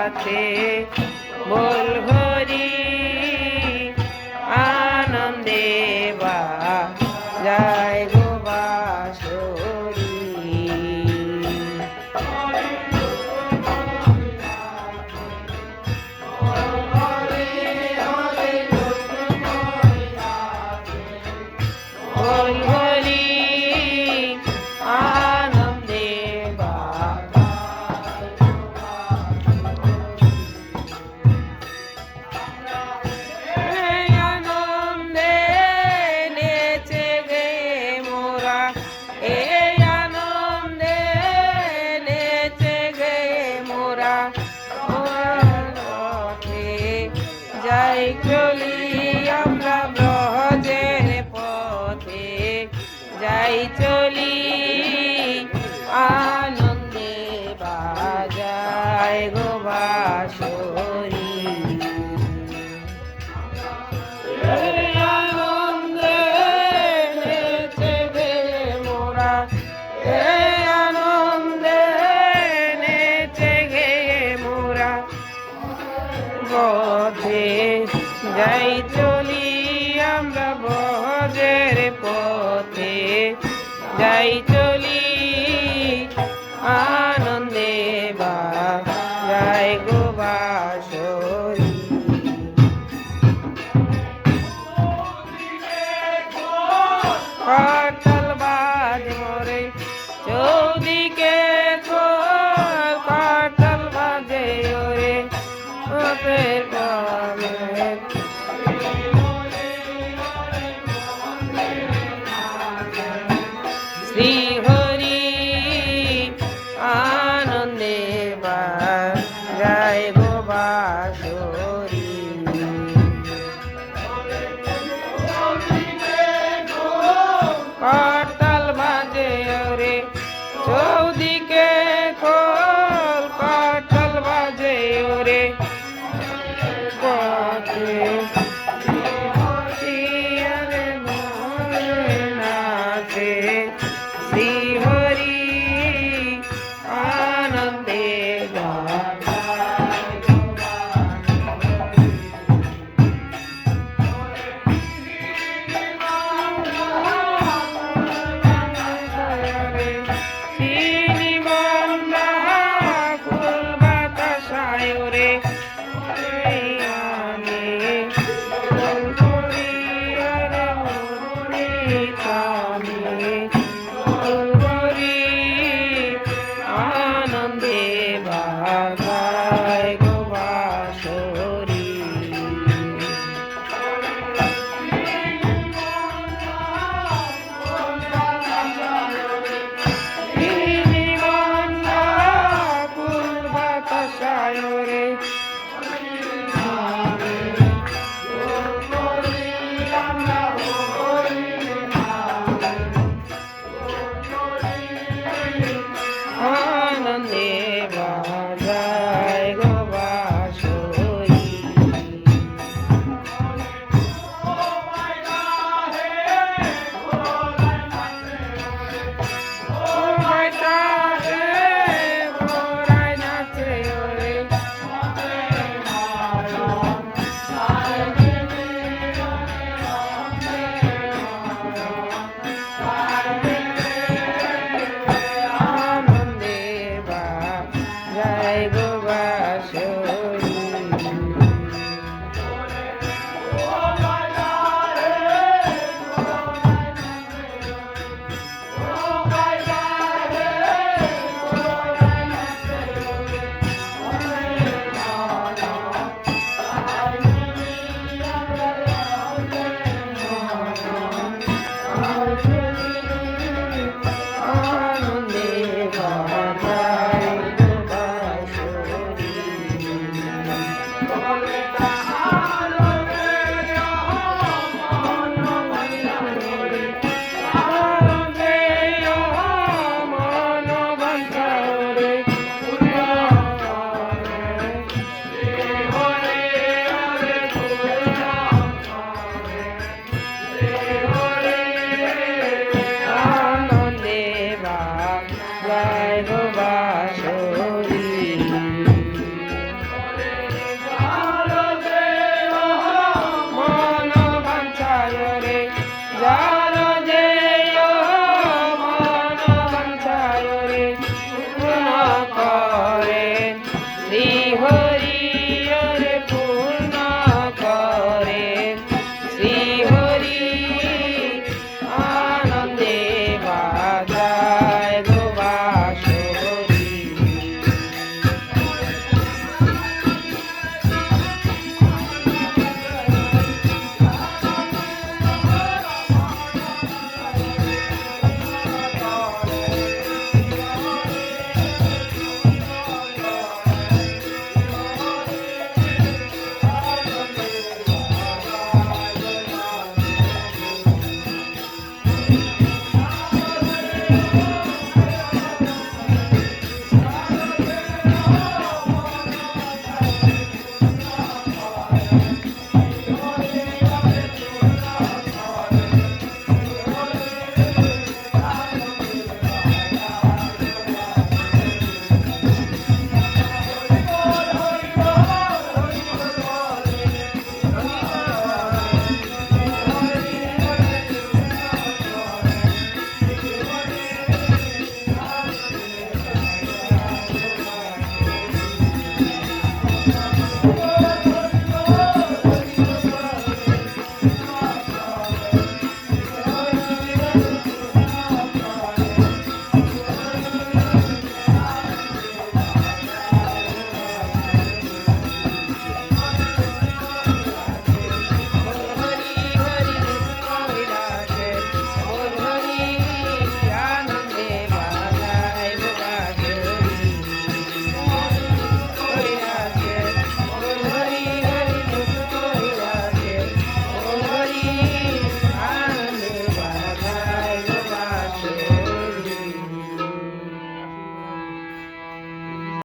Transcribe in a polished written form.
সাথে বল হরি আনন্দে বাজায় গো বাঁশরি। বল হরি আনন্দে আনন্দে নেচে গে মোরা, এই আনন্দে নেচে গে মোরা রথে যাই চলি আমরা ব্রজের পথে যাই চলি আনন্দে বাজায় গো বাঁশরি। এই আনন্দে নেচে গে মোরা, এই আনন্দে নেচে গে মোরা পথে যাই চলি আমরা ব্রজের পথে যাই চলি আনন্দে বাজায় গো বাঁশরি। করতাল বাজে মোরে চৌদিকে খোল, করতাল বাজে ওরে ওপের কমে শ্রী হরি আনন্দে বাজায় গো বাঁশরি। করতাল বাজে ওরে চৌদিকে খোল, করতাল বাজে ওরে পথে নাচে শ্রী হরি আনন্দে চিনি বন্দা ফুল বাতাসায় রে আনন্দে বাজায় গো বাঁশরি। ফুল বাতাসায় রে আনন্দে বাজায় গো বাঁশরি। ঘোড়ায় নাচে ওরে আনন্দে বাজায় গো বাঁশরি।